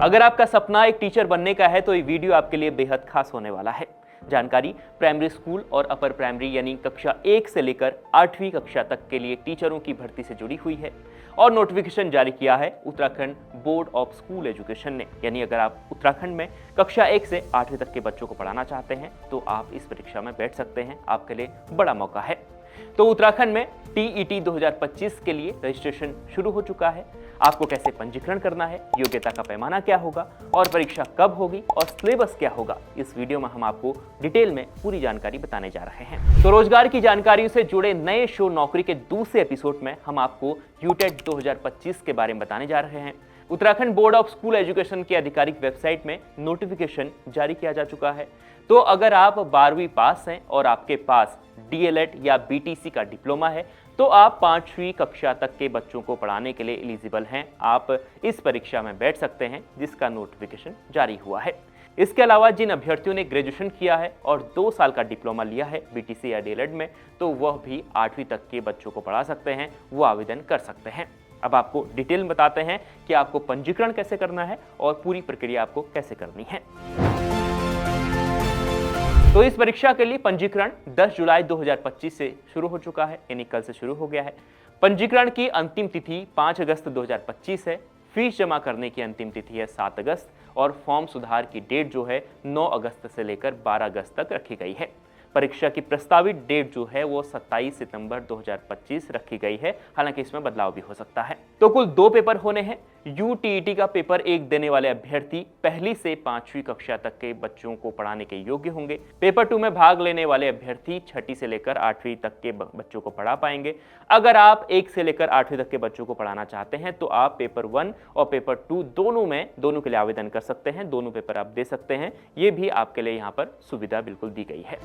अगर आपका सपना एक टीचर बनने का है तो ये वीडियो आपके लिए बेहद खास होने वाला है। जानकारी प्राइमरी स्कूल और अपर प्राइमरी यानी कक्षा 1 से लेकर 8वीं कक्षा तक के लिए टीचरों की भर्ती से जुड़ी हुई है और नोटिफिकेशन जारी किया है Uttarakhand board of school education ने। यानी अगर आप उत्तराखंड में कक्षा 1 से 8वीं तक के बच्चों को पढ़ाना चाहते हैं तो आप इस परीक्षा में बैठ सकते हैं। आपके लिए बड़ा मौका है। तो उत्तराखंड में टीईटी 2025 के लिए रजिस्ट्रेशन शुरू हो चुका है। आपको कैसे पंजीकरण करना है, योग्यता का पैमाना क्या होगा और परीक्षा कब होगी और सिलेबस क्या होगा, इस वीडियो में हम आपको डिटेल में पूरी जानकारी बताने जा रहे हैं। तो रोजगार की जानकारियों से जुड़े नए शो नौकरी के दूसरे एपिसोड में हम आपको यूटेट 2025 के बारे में बताने जा रहे हैं। Uttarakhand board of school education की आधिकारिक वेबसाइट में नोटिफिकेशन जारी किया जा चुका है। तो अगर आप 12वीं पास हैं और आपके पास डीएलएड या बीटीसी का डिप्लोमा है तो आप 5वीं कक्षा तक के बच्चों को पढ़ाने के लिए एलिजिबल हैं। आप इस परीक्षा में बैठ सकते हैं जिसका नोटिफिकेशन जारी हुआ है। इसके अलावा जिन अभ्यर्थियों ने ग्रेजुएशन किया है और 2 साल का डिप्लोमा लिया है बीटीसी या डीएलएड में, तो वह भी 8वीं तक के बच्चों को पढ़ा सकते हैं, वो आवेदन कर सकते हैं। अब आपको डिटेल में बताते हैं कि आपको पंजीकरण कैसे करना है और पूरी प्रक्रिया आपको कैसे करनी है। तो इस परीक्षा के लिए पंजीकरण 10 जुलाई 2025 से शुरू हो चुका है, यानी कल से शुरू हो गया है। पंजीकरण की अंतिम तिथि 5 अगस्त 2025 है। फीस जमा करने की अंतिम तिथि है 7 अगस्त और फॉर्म सुधार की डेट जो है 9 अगस्त से लेकर 12 अगस्त तक रखी गई है। परीक्षा की प्रस्तावित डेट जो है वो 27 सितंबर 2025 रखी गई है। हालांकि इसमें बदलाव भी हो सकता है। तो कुल 2 पेपर होने हैं। यूटीईटी का पेपर 1 देने वाले अभ्यर्थी पहली से 5वीं कक्षा तक के बच्चों को पढ़ाने के योग्य होंगे। पेपर 2 में भाग लेने वाले अभ्यर्थी 6ठी से लेकर 8वीं तक के बच्चों को पढ़ा पाएंगे। अगर आप 1 से लेकर 8वीं तक के बच्चों को पढ़ाना चाहते हैं तो आप पेपर 1 और पेपर 2 दोनों के लिए आवेदन कर सकते हैं। दोनों पेपर आप दे सकते हैं। ये भी आपके लिए यहाँ पर सुविधा बिल्कुल दी गई है।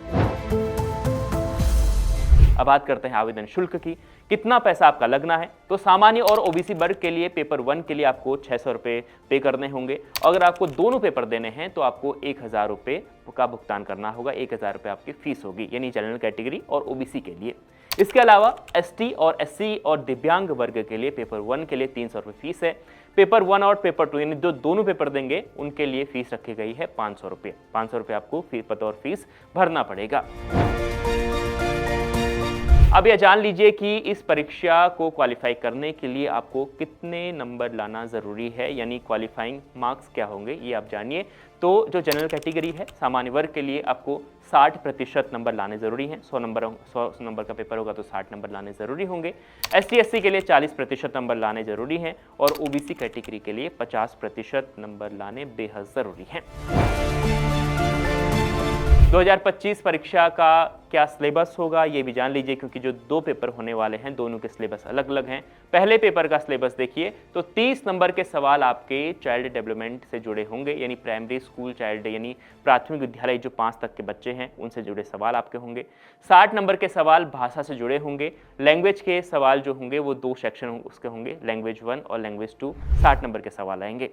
अब बात करते हैं आवेदन शुल्क की। कितना पैसा आपका लगना है? तो सामान्य और ओबीसी वर्ग के लिए पेपर 1 के लिए आपको 600 रुपये पे करने होंगे। अगर आपको दोनों पेपर देने हैं तो आपको 1000 रुपये का भुगतान करना होगा। 1000 रुपये आपकी फीस होगी, यानी जनरल कैटेगरी और ओबीसी के लिए। इसके अलावा एसटी और एससी और दिव्यांग वर्ग के लिए पेपर 1 के लिए 300 रुपये फीस है। पेपर 1 और पेपर 2 यानी जो दोनों पेपर देंगे उनके लिए फीस रखी गई है 500 रुपये। 500 रुपये आपको बतौर फीस भरना पड़ेगा। अब यह जान लीजिए कि इस परीक्षा को क्वालिफाई करने के लिए आपको कितने नंबर लाना ज़रूरी है, यानी क्वालिफाइंग मार्क्स क्या होंगे, ये आप जानिए। तो जो जनरल कैटेगरी है, सामान्य वर्ग के लिए आपको 60% नंबर लाने ज़रूरी हैं। 100 नंबर का पेपर होगा तो 60 नंबर लाने ज़रूरी होंगे। एसटी एससी के लिए 40% नंबर लाने ज़रूरी हैं और ओबीसी कैटेगरी के लिए 50% नंबर लाने बेहद ज़रूरी हैं। 2025 परीक्षा का क्या सिलेबस होगा ये भी जान लीजिए, क्योंकि जो 2 पेपर होने वाले हैं दोनों के सिलेबस अलग अलग हैं। पहले पेपर का सिलेबस देखिए तो 30 नंबर के सवाल आपके चाइल्ड डेवलपमेंट से जुड़े होंगे, यानी प्राइमरी स्कूल चाइल्ड यानी प्राथमिक विद्यालय जो 5 तक के बच्चे हैं उनसे जुड़े सवाल आपके होंगे। 60 नंबर के सवाल भाषा से जुड़े होंगे। लैंग्वेज के सवाल जो होंगे वो 2 सेक्शन उसके होंगे, लैंग्वेज 1 और लैंग्वेज 2। 60 नंबर के सवाल आएंगे।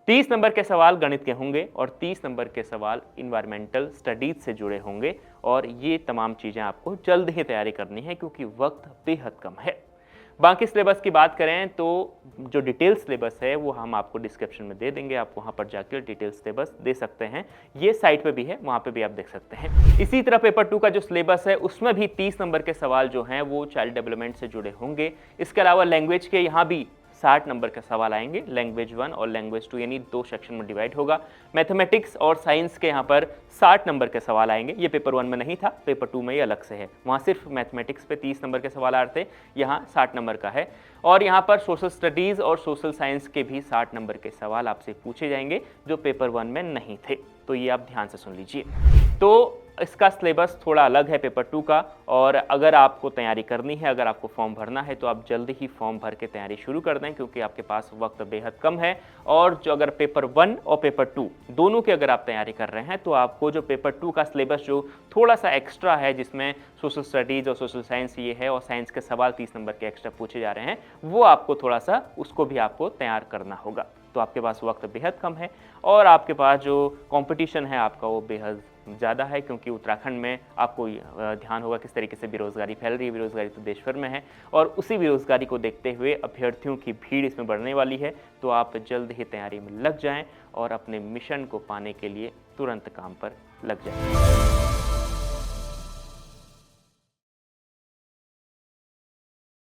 30 नंबर के सवाल गणित के होंगे और 30 नंबर के सवाल इन्वायरमेंटल स्टडीज से जुड़े होंगे। और ये तमाम चीज़ें आपको जल्द ही तैयारी करनी है क्योंकि वक्त बेहद कम है। बाकी सिलेबस की बात करें तो जो डिटेल सिलेबस है वो हम आपको डिस्क्रिप्शन में दे देंगे। आप वहाँ पर जाकर डिटेल सिलेबस दे सकते हैं। ये साइट पे भी है, वहाँ पे भी आप देख सकते हैं। इसी तरह पेपर 2 का जो सिलेबस है उसमें भी 30 नंबर के सवाल जो हैं वो चाइल्ड डेवलपमेंट से जुड़े होंगे। इसके अलावा लैंग्वेज के यहाँ भी 60 नंबर के सवाल आएंगे। लैंग्वेज 1 और लैंग्वेज 2 यानी 2 सेक्शन में डिवाइड होगा। मैथमेटिक्स और साइंस के यहाँ पर 60 नंबर के सवाल आएंगे। ये पेपर 1 में नहीं था, पेपर 2 में ये अलग से है। वहाँ सिर्फ मैथमेटिक्स पे 30 नंबर के सवाल आ रहे थे, यहाँ 60 नंबर का है। और यहाँ पर सोशल स्टडीज़ और सोशल साइंस के भी 60 नंबर के सवाल आपसे पूछे जाएंगे जो पेपर 1 में नहीं थे। तो ये आप ध्यान से सुन लीजिए। तो इसका सिलेबस थोड़ा अलग है पेपर 2 का। और अगर आपको तैयारी करनी है, अगर आपको फॉर्म भरना है तो आप जल्दी ही फॉर्म भर के तैयारी शुरू कर दें क्योंकि आपके पास वक्त बेहद कम है। और जो अगर पेपर 1 और पेपर 2 दोनों की अगर आप तैयारी कर रहे हैं तो आपको जो पेपर 2 का सिलेबस जो थोड़ा सा एक्स्ट्रा है, जिसमें सोशल स्टडीज़ और सोशल साइंस ये है और साइंस के सवाल 30 नंबर के एक्स्ट्रा पूछे जा रहे हैं, वो आपको थोड़ा सा उसको भी आपको तैयार करना होगा। तो आपके पास वक्त बेहद कम है और आपके पास जो कंपटीशन है आपका वो बेहद ज़्यादा है, क्योंकि उत्तराखंड में आपको ध्यान होगा किस तरीके से बेरोज़गारी फैल रही है। बेरोज़गारी तो देश भर में है और उसी बेरोज़गारी को देखते हुए अभ्यर्थियों की भीड़ इसमें बढ़ने वाली है। तो आप जल्द ही तैयारी में लग जाएँ और अपने मिशन को पाने के लिए तुरंत काम पर लग जाएँ।